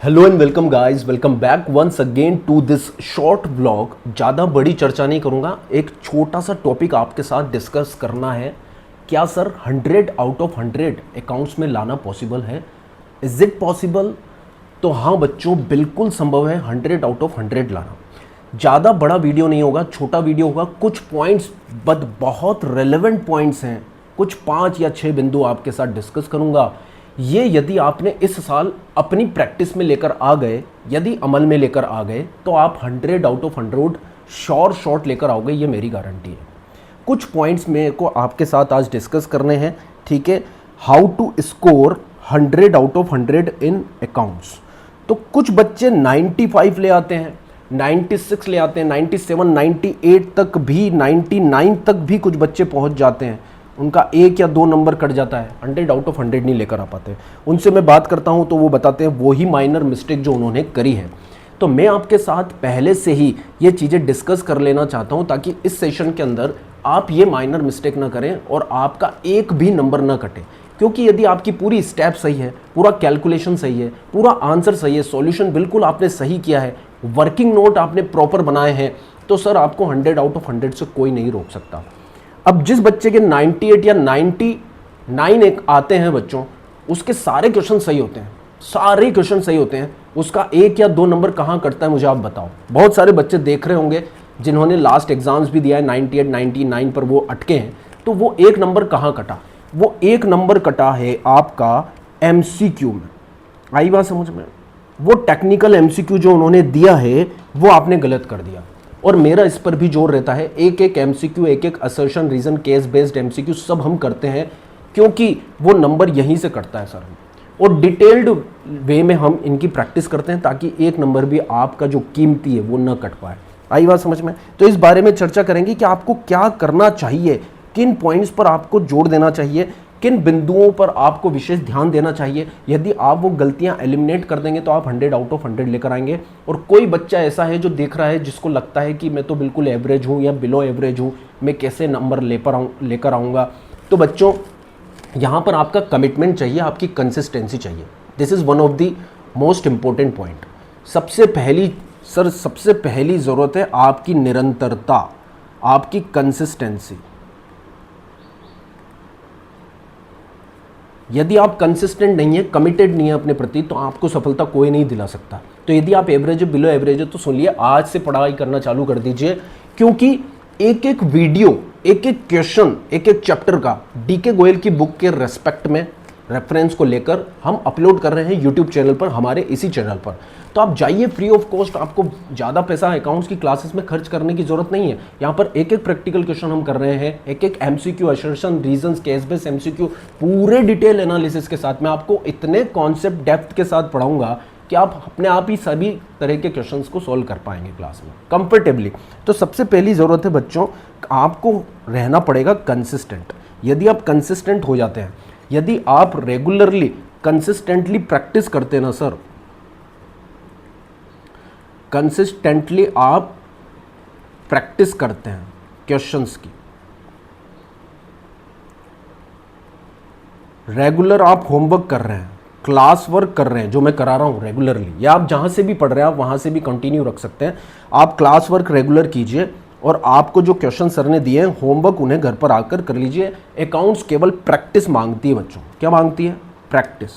Hello and welcome guys, welcome back once again to this short vlog. ज़्यादा बड़ी चर्चा नहीं करूँगा, एक छोटा सा टॉपिक आपके साथ डिस्कस करना है। क्या सर 100 आउट ऑफ 100 अकाउंट्स में लाना पॉसिबल है? Is it possible? तो हाँ बच्चों, बिल्कुल संभव है 100 आउट ऑफ 100 लाना। ज़्यादा बड़ा वीडियो नहीं होगा, छोटा वीडियो होगा। कुछ पॉइंट्स बट बहुत रेलेवेंट पॉइंट्स हैं, कुछ 5 या 6 बिंदु आपके साथ डिस्कस करूँगा। ये यदि आपने इस साल अपनी प्रैक्टिस में लेकर आ गए, यदि अमल में लेकर आ गए, तो आप 100 आउट ऑफ 100 शॉट लेकर आओगे, ये मेरी गारंटी है। कुछ पॉइंट्स मेरे को आपके साथ आज डिस्कस करने हैं, ठीक है। How to score 100 out of 100 in accounts. तो कुछ बच्चे 95 ले आते हैं, 96 ले आते हैं, 97, 98 तक भी, 99 तक भी कुछ बच्चे पहुंच जाते हैं। उनका 1 या 2 नंबर कट जाता है, 100 आउट ऑफ 100 नहीं लेकर आ पाते। उनसे मैं बात करता हूं तो वो बताते हैं वही माइनर मिस्टेक जो उन्होंने करी है। तो मैं आपके साथ पहले से ही ये चीज़ें डिस्कस कर लेना चाहता हूं ताकि इस सेशन के अंदर आप ये माइनर मिस्टेक ना करें और आपका एक भी नंबर ना कटे। क्योंकि यदि आपकी पूरी स्टेप सही है, पूरा कैलकुलेशन सही है, पूरा आंसर सही है, सॉल्यूशन बिल्कुल आपने सही किया है, वर्किंग नोट आपने प्रॉपर बनाए हैं, तो सर आपको 100 आउट ऑफ 100 से कोई नहीं रोक सकता। अब जिस बच्चे के 98 या 99 एक आते हैं बच्चों, उसके सारे क्वेश्चन सही होते हैं, सारे क्वेश्चन सही होते हैं, उसका 1 या 2 नंबर कहाँ कटता है मुझे आप बताओ। बहुत सारे बच्चे देख रहे होंगे जिन्होंने लास्ट एग्जाम्स भी दिया है, 98 99 पर वो अटके हैं। तो वो 1 नंबर कहाँ कटा? वो 1 नंबर कटा है आपका MCQ में। आई बात समझ में? वो टेक्निकल MCQ जो उन्होंने दिया है वो आपने गलत कर दिया। और मेरा इस पर भी जोर रहता है, एक एक MCQ, एक एक assertion, reason, case based MCQ सब हम करते हैं, क्योंकि वो नंबर यहीं से कटता है सर। और डिटेल्ड वे में हम इनकी प्रैक्टिस करते हैं ताकि एक नंबर भी आपका जो कीमती है वो न कट पाए। आई बात समझ में? तो इस बारे में चर्चा करेंगे कि आपको क्या करना चाहिए, किन पॉइंट्स पर आपको जोर देना चाहिए, किन बिंदुओं पर आपको विशेष ध्यान देना चाहिए। यदि आप वो गलतियां एलिमिनेट कर देंगे तो आप 100 आउट ऑफ 100 लेकर आएंगे। और कोई बच्चा ऐसा है जो देख रहा है, जिसको लगता है कि मैं तो बिल्कुल एवरेज हूँ या बिलो एवरेज हूँ, मैं कैसे नंबर लेकर आऊँगा। तो बच्चों, यहाँ पर आपका कमिटमेंट चाहिए, आपकी कंसिस्टेंसी चाहिए। This is one of the most important point. सबसे पहली ज़रूरत है आपकी निरंतरता, आपकी कंसिस्टेंसी। यदि आप कंसिस्टेंट नहीं है, कमिटेड नहीं है अपने प्रति, तो आपको सफलता कोई नहीं दिला सकता। तो यदि आप एवरेज है, बिलो एवरेज है, तो सुनिए, आज से पढ़ाई करना चालू कर दीजिए। क्योंकि एक एक वीडियो, एक एक क्वेश्चन, एक एक चैप्टर का DK गोयल की बुक के रेस्पेक्ट में, रेफरेंस को लेकर हम अपलोड कर रहे हैं यूट्यूब चैनल पर, हमारे इसी चैनल पर। तो आप जाइए, फ्री ऑफ कॉस्ट। आपको ज़्यादा पैसा अकाउंट्स की क्लासेस में खर्च करने की जरूरत नहीं है। यहाँ पर एक एक प्रैक्टिकल क्वेश्चन हम कर रहे हैं, एक एक MCQ, assertion, reasons, case based MCQ, पूरे डिटेल एनालिसिस के साथ मैं आपको इतने कॉन्सेप्ट डेप्थ के साथ पढ़ाऊंगा कि आप अपने आप ही सभी तरह के क्वेश्चंस को सॉल्व कर पाएंगे क्लास में कंफर्टेबली। तो सबसे पहली ज़रूरत है बच्चों, आपको रहना पड़ेगा कंसिस्टेंट। यदि आप कंसिस्टेंट हो जाते हैं, यदि आप रेगुलरली कंसिस्टेंटली प्रैक्टिस करते हैं ना सर, कंसिस्टेंटली आप प्रैक्टिस करते हैं क्वेश्चंस की, रेगुलर आप होमवर्क कर रहे हैं, क्लास वर्क कर रहे हैं, जो मैं करा रहा हूं रेगुलरली, या आप जहां से भी पढ़ रहे हैं आप वहां से भी कंटिन्यू रख सकते हैं। आप क्लास वर्क रेगुलर कीजिए और आपको जो क्वेश्चन सर ने दिए हैं, होमवर्क उन्हें घर पर आकर कर लीजिए। अकाउंट्स केवल प्रैक्टिस मांगती है बच्चों। क्या मांगती है? प्रैक्टिस।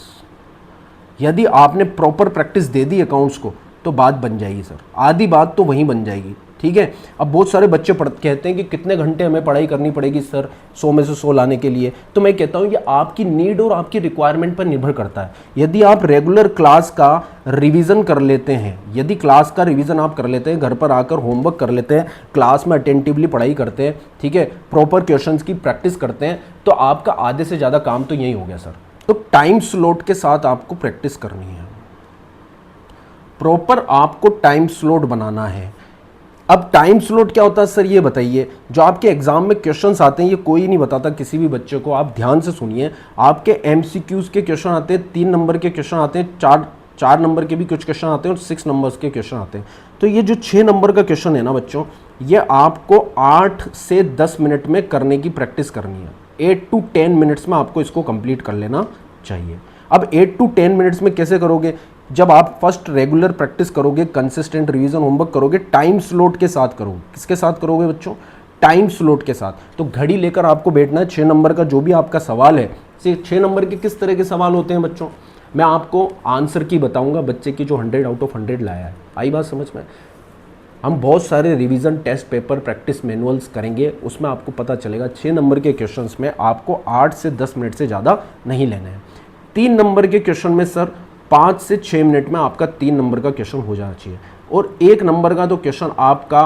यदि आपने proper practice they the accounts को तो बात बन जाएगी सर, आधी बात तो वहीं बन जाएगी, ठीक है। अब बहुत सारे बच्चे कहते हैं कि कितने घंटे हमें पढ़ाई करनी पड़ेगी सर 100 में से 100 लाने के लिए। तो मैं कहता हूं ये आपकी नीड और आपकी रिक्वायरमेंट पर निर्भर करता है। यदि आप रेगुलर क्लास का रिवीजन कर लेते हैं, यदि क्लास का रिवीजन आप कर लेते हैं, घर पर आकर होमवर्क कर लेते हैं, क्लास में अटेंटिवली पढ़ाई करते हैं, ठीक है, प्रॉपर क्वेश्चन की प्रैक्टिस करते हैं, तो आपका आधे से ज़्यादा काम तो यही हो गया सर। तो टाइम स्लॉट के साथ आपको प्रैक्टिस करनी है, प्रॉपर आपको टाइम स्लॉट बनाना है। अब टाइम स्लॉट क्या होता है सर, ये बताइए। जो आपके एग्जाम में क्वेश्चंस आते हैं, ये कोई नहीं बताता किसी भी बच्चे को, आप ध्यान से सुनिए। आपके MCQs के क्वेश्चन आते हैं, 3 नंबर के क्वेश्चन आते हैं, 4 नंबर के भी कुछ क्वेश्चन आते हैं और 6 नंबर्स के क्वेश्चन आते हैं। तो ये जो 6 नंबर का क्वेश्चन है ना बच्चों, ये आपको 8 से 10 मिनट में करने की प्रैक्टिस करनी है। 8 to 10 मिनट्स में आपको इसको कंप्लीट कर लेना चाहिए। अब 8 to 10 मिनट्स में कैसे करोगे? जब आप फर्स्ट रेगुलर प्रैक्टिस करोगे, कंसिस्टेंट रिवीजन होमवर्क करोगे, टाइम स्लॉट के साथ करोगे। किसके साथ करोगे बच्चों? टाइम स्लॉट के साथ। तो घड़ी लेकर आपको बैठना है। 6 नंबर का जो भी आपका सवाल है, 6 नंबर के किस तरह के सवाल होते हैं बच्चों, मैं आपको आंसर की बताऊंगा, बच्चे की जो 100 आउट ऑफ 100 लाया है। आई बात समझ में? हम बहुत सारे revision test paper practice manuals करेंगे, उसमें आपको पता चलेगा 6 नंबर के क्वेश्चंस में आपको 8 से 10 मिनट से ज़्यादा नहीं लेने हैं। 3 नंबर के क्वेश्चन में सर 5 से 6 मिनट में आपका 3 नंबर का क्वेश्चन हो जाना चाहिए, और 1 नंबर का तो क्वेश्चन आपका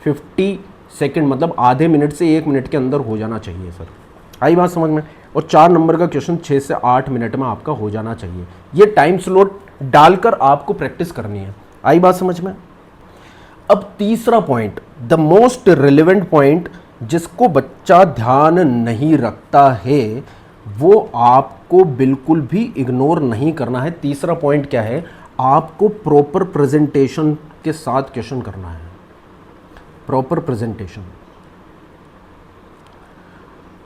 50 सेकंड मतलब आधे मिनट से 1 मिनट के अंदर हो जाना चाहिए सर। आई बात समझ में? और 4 नंबर का क्वेश्चन 6 से 8 मिनट में आपका हो जाना चाहिए। ये टाइम स्लॉट डालकर आपको प्रैक्टिस करनी है। आई बात समझ में? अब तीसरा point, the most relevant point, जिसको बच्चा ध्यान नहीं रखता है, वो आपको बिल्कुल भी इग्नोर नहीं करना है। तीसरा पॉइंट क्या है? आपको प्रॉपर प्रेजेंटेशन के साथ क्वेश्चन करना है। प्रॉपर प्रेजेंटेशन,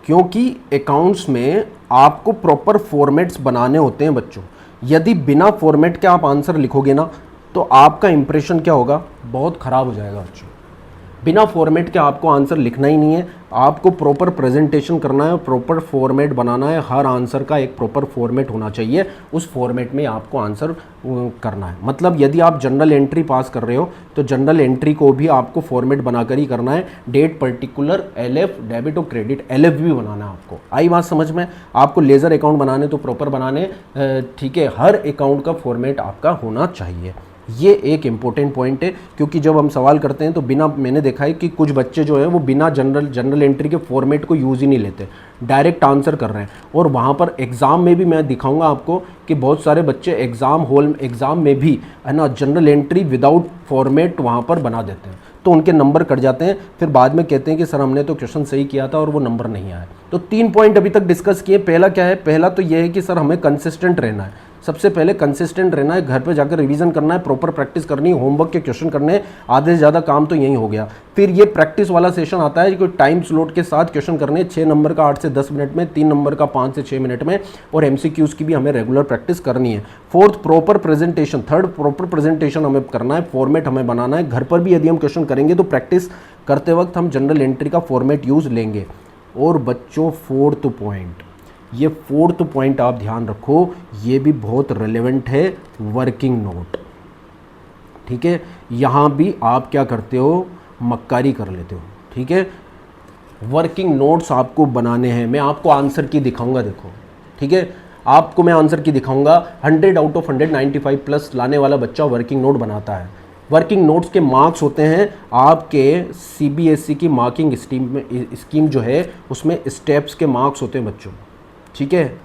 क्योंकि अकाउंट्स में आपको प्रॉपर फॉर्मेट्स बनाने होते हैं बच्चों। यदि बिना फॉर्मेट के आप आंसर लिखोगे ना, तो आपका इंप्रेशन क्या होगा? बहुत ख़राब हो जाएगा बच्चों। बिना फॉर्मेट के आपको आंसर लिखना ही नहीं है, आपको प्रॉपर प्रेजेंटेशन करना है, प्रॉपर फॉर्मेट बनाना है। हर आंसर का एक प्रॉपर फॉर्मेट होना चाहिए, उस फॉर्मेट में आपको आंसर करना है। मतलब यदि आप जनरल एंट्री पास कर रहे हो, तो जनरल एंट्री को भी आपको फॉर्मेट बनाकर ही करना है। डेट, पर्टिकुलर, एलएफ, डेबिट और क्रेडिट, एलएफ भी बनाना है आपको। आई बात समझ में? आपको लेज़र अकाउंट बनाने तो प्रॉपर बनाने, ठीक है। हर अकाउंट का फॉर्मेट आपका होना चाहिए। ये एक इम्पोर्टेंट पॉइंट है, क्योंकि जब हम सवाल करते हैं तो बिना, मैंने देखा है कि कुछ बच्चे जो हैं वो बिना जनरल एंट्री के फॉर्मेट को यूज़ ही नहीं लेते, डायरेक्ट आंसर कर रहे हैं। और वहाँ पर एग्ज़ाम में भी मैं दिखाऊंगा आपको कि बहुत सारे बच्चे एग्ज़ाम में भी है ना जनरल एंट्री विदाउट फॉर्मेट वहाँ पर बना देते हैं, तो उनके नंबर कट जाते हैं। फिर बाद में कहते हैं कि सर हमने तो क्वेश्चन सही किया था और वो नंबर नहीं आया। तो 3 पॉइंट अभी तक डिस्कस किए। पहला क्या है? पहला तो ये है कि सर हमें कंसिस्टेंट रहना है। सबसे पहले कंसिस्टेंट रहना है, घर पे जाकर रिवीजन करना है, प्रॉपर प्रैक्टिस करनी है, होमवर्क के क्वेश्चन करने हैं। आधे से ज़्यादा काम तो यही हो गया। फिर ये प्रैक्टिस वाला सेशन आता है कि टाइम स्लॉट के साथ क्वेश्चन करने हैं। 6 नंबर का 8 से 10 मिनट में, 3 नंबर का 5 से 6 मिनट में, और MCQs की भी हमें रेगुलर प्रैक्टिस करनी है। Fourth, proper presentation. Third, proper presentation हमें करना है, फॉर्मेट हमें बनाना है। घर पर भी यदि हम क्वेश्चन करेंगे तो प्रैक्टिस करते वक्त हम जनरल एंट्री का फॉर्मेट यूज़ लेंगे। और बच्चों फोर्थ पॉइंट, ये फोर्थ पॉइंट आप ध्यान रखो, ये भी बहुत रिलेवेंट है, वर्किंग नोट। ठीक है, यहाँ भी आप क्या करते हो? मक्कारी कर लेते हो। ठीक है, वर्किंग नोट्स आपको बनाने हैं। मैं आपको आंसर की दिखाऊंगा, देखो। ठीक है, आपको मैं आंसर की दिखाऊंगा। 100 आउट ऑफ 100 95 प्लस लाने वाला बच्चा वर्किंग नोट बनाता है। वर्किंग नोट्स के मार्क्स होते हैं आपके CBSE की मार्किंग स्कीम जो है, उसमें स्टेप्स के मार्क्स होते हैं बच्चों। ठीक है,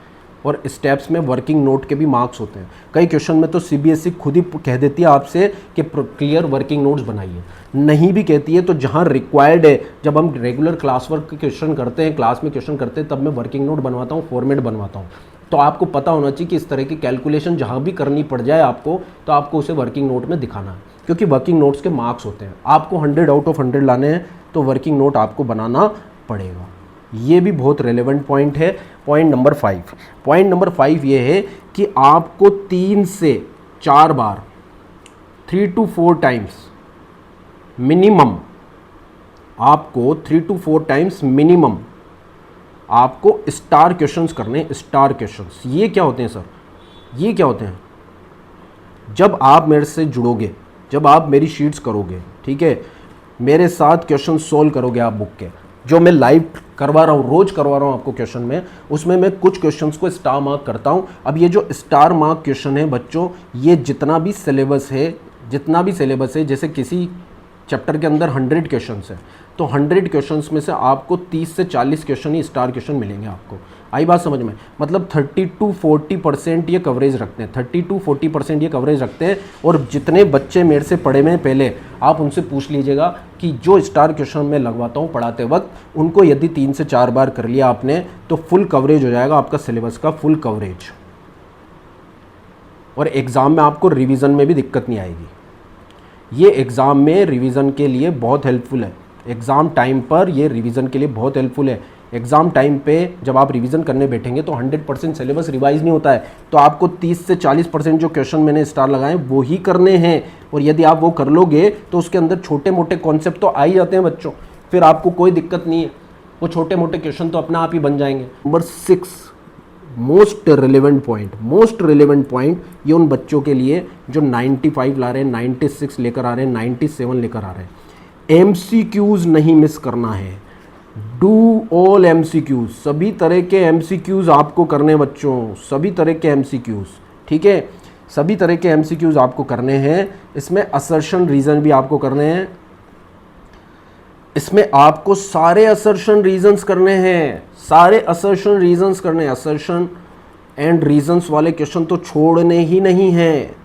और स्टेप्स में वर्किंग नोट के भी मार्क्स होते हैं। कई क्वेश्चन में तो CBSE खुद ही कह देती है आपसे कि क्लियर वर्किंग नोट्स बनाइए। नहीं भी कहती है तो जहाँ रिक्वायर्ड है, जब हम रेगुलर क्लास वर्क के क्वेश्चन करते हैं, क्लास में क्वेश्चन करते हैं, तब मैं वर्किंग नोट बनवाता हूँ, फॉर्मेट बनवाता हूँ। तो आपको पता होना चाहिए कि इस तरह की कैलकुलेशन जहाँ भी करनी पड़ जाए आपको, तो आपको उसे वर्किंग नोट में दिखाना है, क्योंकि वर्किंग नोट्स के मार्क्स होते हैं। आपको 100 आउट ऑफ 100 लाने हैं तो वर्किंग नोट आपको बनाना पड़ेगा। ये भी बहुत रेलेवेंट पॉइंट है। पॉइंट नंबर 5, पॉइंट नंबर 5 ये है कि आपको 3 से 4 बार, 3 to 4 टाइम्स मिनिमम, आपको 3 to 4 टाइम्स मिनिमम आपको स्टार क्वेश्चंस करने। स्टार क्वेश्चंस ये क्या होते हैं सर? ये क्या होते हैं? जब आप मेरे से जुड़ोगे, जब आप मेरी शीट्स करोगे, ठीक है, मेरे साथ क्वेश्चन सोल्व करोगे आप बुक के, जो मैं लाइव करवा रहा हूँ, रोज करवा रहा हूँ आपको क्वेश्चन में, उसमें मैं कुछ क्वेश्चंस को स्टार मार्क करता हूँ। अब ये जो स्टार मार्क क्वेश्चन है बच्चों, ये जितना भी सिलेबस है, जैसे किसी चैप्टर के अंदर 100 क्वेश्चंस है, तो 100 क्वेश्चंस में से आपको 30 से 40 क्वेश्चन ही स्टार क्वेश्चन मिलेंगे आपको। आई बात समझ में? मतलब 30 to 40% ये कवरेज रखते हैं, 30 to 40% ये कवरेज रखते हैं। और जितने बच्चे मेरे से पढ़े में पहले, आप उनसे पूछ लीजिएगा कि जो स्टार क्वेश्चन मैं लगवाता हूँ पढ़ाते वक्त, उनको यदि 3 से 4 बार कर लिया आपने, तो फुल कवरेज हो जाएगा आपका सिलेबस का, फुल कवरेज। और एग्ज़ाम में आपको रिवीजन में भी दिक्कत नहीं आएगी। ये एग्ज़ाम में रिवीजन के लिए बहुत हेल्पफुल है। एग्ज़ाम टाइम पर ये रिवीजन के लिए बहुत हेल्पफुल है। एग्ज़ाम टाइम पे जब आप रिवीजन करने बैठेंगे तो 100% सिलेबस रिवाइज नहीं होता है, तो आपको 30 से 40% जो क्वेश्चन मैंने स्टार लगाए वो ही करने हैं। और यदि आप वो कर लोगे तो उसके अंदर छोटे मोटे कॉन्सेप्ट तो आ ही जाते हैं बच्चों, फिर आपको कोई दिक्कत नहीं है, वो छोटे मोटे क्वेश्चन तो अपना आप ही बन जाएंगे। नंबर 6, मोस्ट रिलेवेंट पॉइंट ये उन बच्चों के लिए जो 95 ला रहे हैं, 96 लेकर आ रहे हैं, 97 लेकर आ रहे हैं। MCQs नहीं मिस करना है, डू ऑल MCQs, सभी तरह के MCQs आपको करने हैं बच्चों, सभी तरह के MCQs, ठीक है, सभी तरह के MCQs आपको करने हैं। इसमें असर्शन रीज़न भी आपको करने हैं, इसमें आपको सारे असर्शन रीजंस करने हैं, सारे असर्शन रीजंस करने हैं। असर्शन एंड रीजंस वाले क्वेश्चन तो छोड़ने ही नहीं है,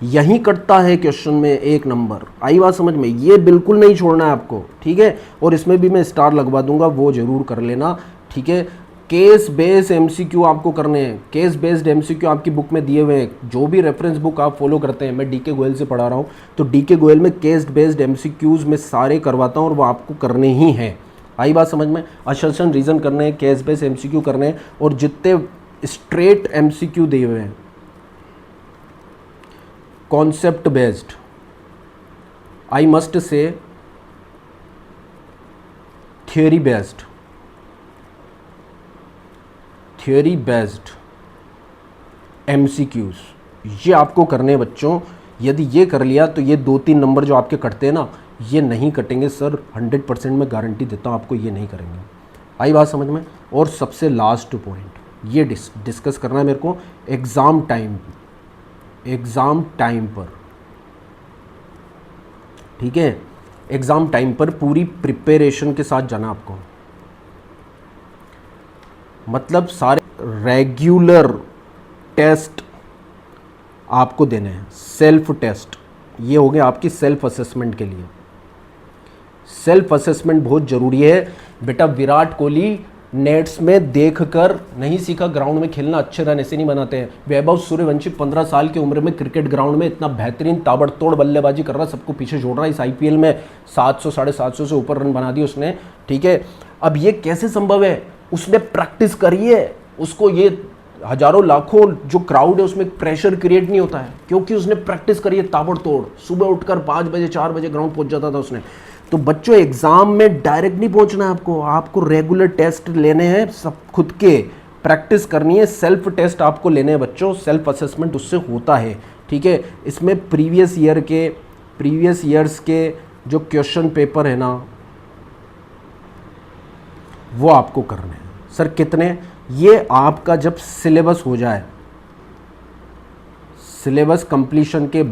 यही कटता है क्वेश्चन में 1 नंबर। आई बात समझ में, ये बिल्कुल नहीं छोड़ना है आपको, ठीक है। और इसमें भी मैं स्टार लगवा दूंगा, वो जरूर कर लेना, ठीक है। केस बेस्ड MCQ आपको करने हैं, केस बेस्ड MCQ आपकी बुक में दिए हुए हैं। जो भी रेफरेंस बुक आप फॉलो करते हैं, मैं DK गोयल से पढ़ा रहा हूँ, तो DK गोयल में केस बेस्ड MCQs में सारे करवाता हूँ और वो आपको करने ही हैं। आई बात समझ में, असर्शन रीज़न करने हैं, केस बेस्ड MCQ करने हैं, और जितने स्ट्रेट MCQ दिए हुए हैं, concept based, I must say theory based MCQs, ये आपको करने हैं बच्चों। यदि ये कर लिया तो ये 2-3 नंबर जो आपके कटते हैं ना, ये नहीं कटेंगे सर, 100% मैं गारंटी देता हूँ आपको, ये नहीं करेंगे। आई बात समझ में। और सबसे लास्ट पॉइंट ये डिस्कस करना है मेरे को, एग्ज़ाम टाइम पर, ठीक है, एग्ज़ाम टाइम पर पूरी प्रिपरेशन के साथ जाना आपको, मतलब सारे रेगुलर टेस्ट आपको देने हैं, सेल्फ टेस्ट। ये हो गया आपकी सेल्फ असेसमेंट के लिए। सेल्फ असेसमेंट बहुत ज़रूरी है बेटा। विराट कोहली नेट्स में देखकर नहीं सीखा, ग्राउंड में खेलना अच्छे रन ऐसे नहीं बनाते हैं। वैभव सूर्यवंशी 15 साल की उम्र में क्रिकेट ग्राउंड में इतना बेहतरीन ताबड़तोड़ बल्लेबाजी कर रहा, सबको पीछे छोड़ रहा है। इस IPL में 700 750 से ऊपर रन बना दिए उसने, ठीक है। अब ये कैसे संभव है? उसने प्रैक्टिस करी है, उसको ये हजारों लाखों जो क्राउड है उसमें प्रेशर क्रिएट नहीं होता है, क्योंकि उसने प्रैक्टिस करी है ताबड़तोड़। सुबह उठकर 5 बजे 4 बजे ग्राउंड पहुंच जाता था उसने। तो बच्चों एग्जाम में डायरेक्ट नहीं पहुंचना है आपको रेगुलर टेस्ट लेने हैं, सब खुद के प्रैक्टिस करनी है, सेल्फ टेस्ट आपको लेने हैं बच्चों। सेल्फ असेसमेंट उससे होता है, ठीक है। इसमें प्रीवियस ईयर्स के जो क्वेश्चन पेपर है ना, वो आपको करने हैं। सर कितने? ये आपका जब सिलेबस हो जाए, सिलेबस कंप्लीशन के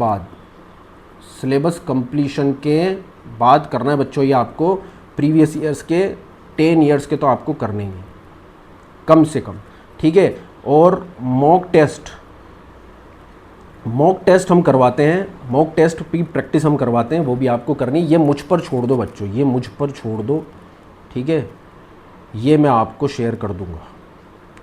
बाद करना है बच्चों। ये आपको प्रीवियस ईयर्स के 10 ईयर्स के तो आपको करने ही हैं कम से कम, ठीक है। और मॉक टेस्ट हम करवाते हैं, मॉक टेस्ट की प्रैक्टिस हम करवाते हैं, वो भी आपको करनी। ये मुझ पर छोड़ दो बच्चों, ये मुझ पर छोड़ दो, ठीक है। ये मैं आपको शेयर कर दूंगा,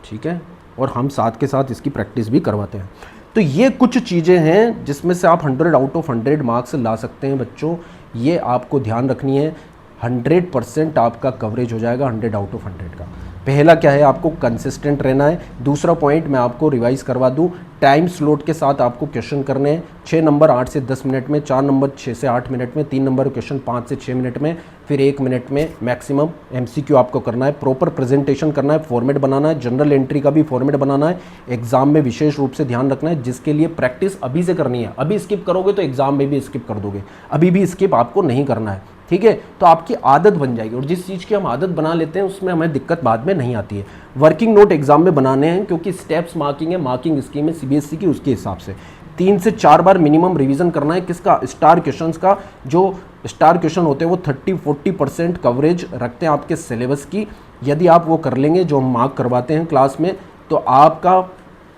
ठीक है। और हम साथ के साथ इसकी प्रैक्टिस भी करवाते हैं। तो ये कुछ चीज़ें हैं जिसमें से आप 100 आउट ऑफ 100 मार्क्स ला सकते हैं बच्चों। ये आपको ध्यान रखनी है, 100% आपका कवरेज हो जाएगा 100 आउट ऑफ 100 का। पहला क्या है, आपको कंसिस्टेंट रहना है। दूसरा पॉइंट मैं आपको रिवाइज करवा दूं, टाइम स्लॉट के साथ आपको क्वेश्चन करने हैं। 6 नंबर 8 से 10 मिनट में, 4 नंबर 6 से 8 मिनट में, 3 नंबर क्वेश्चन 5 से 6 मिनट में, फिर 1 मिनट में मैक्सिमम MCQ आपको करना है। प्रॉपर प्रेजेंटेशन करना है, फॉर्मेट बनाना है, जनरल एंट्री का भी फॉर्मेट बनाना है। एग्जाम में विशेष रूप से ध्यान रखना है, जिसके लिए प्रैक्टिस अभी से करनी है। अभी स्किप करोगे तो एग्जाम में भी स्किप कर दोगे, अभी भी स्किप आपको नहीं करना है, ठीक है। तो आपकी आदत बन जाएगी, और जिस चीज़ की हम आदत बना लेते हैं उसमें हमें दिक्कत बाद में नहीं आती है। वर्किंग नोट एग्जाम में बनाने हैं, क्योंकि स्टेप्स मार्किंग है, मार्किंग स्कीम है CBSE की, उसके हिसाब से 3 से 4 बार मिनिमम रिवीजन करना है। किसका? स्टार क्वेश्चंस का। जो स्टार क्वेश्चन होते हैं वो 30-40% कवरेज रखते हैं आपके सिलेबस की। यदि आप वो कर लेंगे जो हम मार्क करवाते हैं क्लास में, तो आपका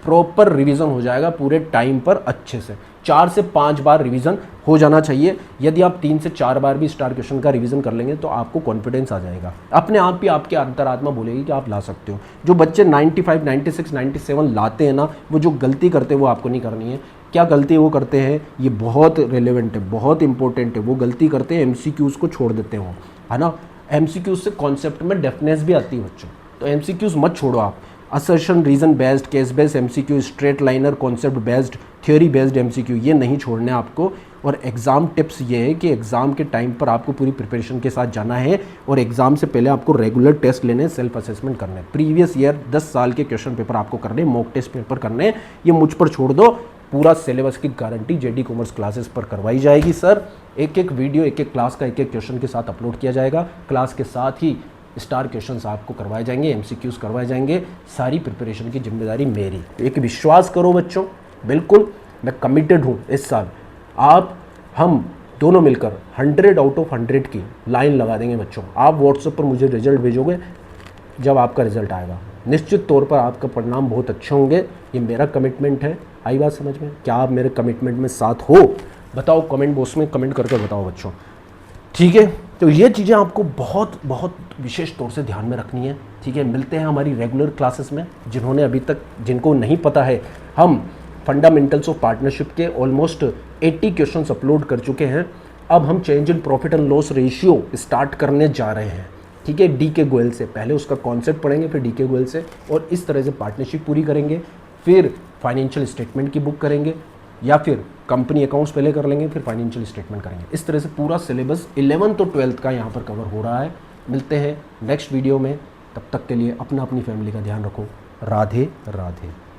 प्रॉपर रिवीजन हो जाएगा पूरे टाइम पर अच्छे से। 4 से 5 बार रिवीजन हो जाना चाहिए। यदि आप 3 से 4 बार भी स्टार क्वेश्चन का रिवीजन कर लेंगे तो आपको कॉन्फिडेंस आ जाएगा, अपने आप ही आपकी अंतरात्मा बोलेगी कि आप ला सकते हो। जो बच्चे 95, 96, 97 लाते हैं ना, वो जो गलती करते हैं वो आपको नहीं करनी है। क्या गलती वो करते हैं, ये बहुत रिलेवेंट है, बहुत इंपॉर्टेंट है। वो गलती करते हैं MCQs को छोड़ देते हैं वो, है ना। MCQs से कॉन्सेप्ट में डेफनेस भी आती है बच्चों, तो एमसीक्यूज मत छोड़ो आप। Assertion reason based, case based MCQ, straight liner, concept based, theory based MCQ, ये नहीं छोड़ने आपको। और एग्ज़ाम टिप्स ये है कि एग्ज़ाम के टाइम पर आपको पूरी प्रिपरेशन के साथ जाना है और एग्ज़ाम से पहले आपको रेगुलर टेस्ट लेने, सेल्फ असेसमेंट करने, प्रीवियस ईयर 10 साल के क्वेश्चन पेपर आपको करने, मॉक टेस्ट पेपर करने, ये मुझ पर छोड़ दो। पूरा सिलेबस की गारंटी जेडी कॉमर्स क्लासेस पर करवाई जाएगी सर। एक एक वीडियो, एक एक क्लास का एक एक क्वेश्चन के साथ अपलोड किया जाएगा। क्लास के साथ ही स्टार क्वेश्चंस आपको करवाए जाएंगे, एमसीक्यूज करवाए जाएंगे। सारी प्रिपरेशन की जिम्मेदारी मेरी। एक विश्वास करो बच्चों, बिल्कुल मैं कमिटेड हूँ इस साल। आप हम दोनों मिलकर 100 आउट ऑफ 100 की लाइन लगा देंगे बच्चों। आप व्हाट्सएप पर मुझे रिजल्ट भेजोगे, जब आपका रिजल्ट आएगा निश्चित तौर पर आपका परिणाम बहुत अच्छे होंगे। ये मेरा कमिटमेंट है। आई बात समझ में? क्या आप मेरे कमिटमेंट में साथ हो? बताओ कमेंट बॉक्स में कमेंट करके बताओ बच्चों, ठीक है? तो ये चीज़ें आपको बहुत बहुत विशेष तौर से ध्यान में रखनी है, ठीक है? मिलते हैं हमारी रेगुलर क्लासेस में। जिन्होंने अभी तक, जिनको नहीं पता है, हम फंडामेंटल्स ऑफ पार्टनरशिप के ऑलमोस्ट 80 क्वेश्चंस अपलोड कर चुके हैं। अब हम change in profit and loss ratio start करने जा रहे हैं, ठीक है? डी के गोयल से पहले उसका कॉन्सेप्ट पढ़ेंगे, फिर डी के गोयल से, और इस तरह से पार्टनरशिप पूरी करेंगे। फिर फाइनेंशियल स्टेटमेंट की बुक करेंगे, या फिर कंपनी अकाउंट्स पहले कर लेंगे, फिर फाइनेंशियल स्टेटमेंट करेंगे। इस तरह से पूरा सिलेबस 11th और 12th का यहाँ पर कवर हो रहा है। मिलते हैं नेक्स्ट वीडियो में। तब तक के लिए अपना, अपनी फैमिली का ध्यान रखो। राधे राधे।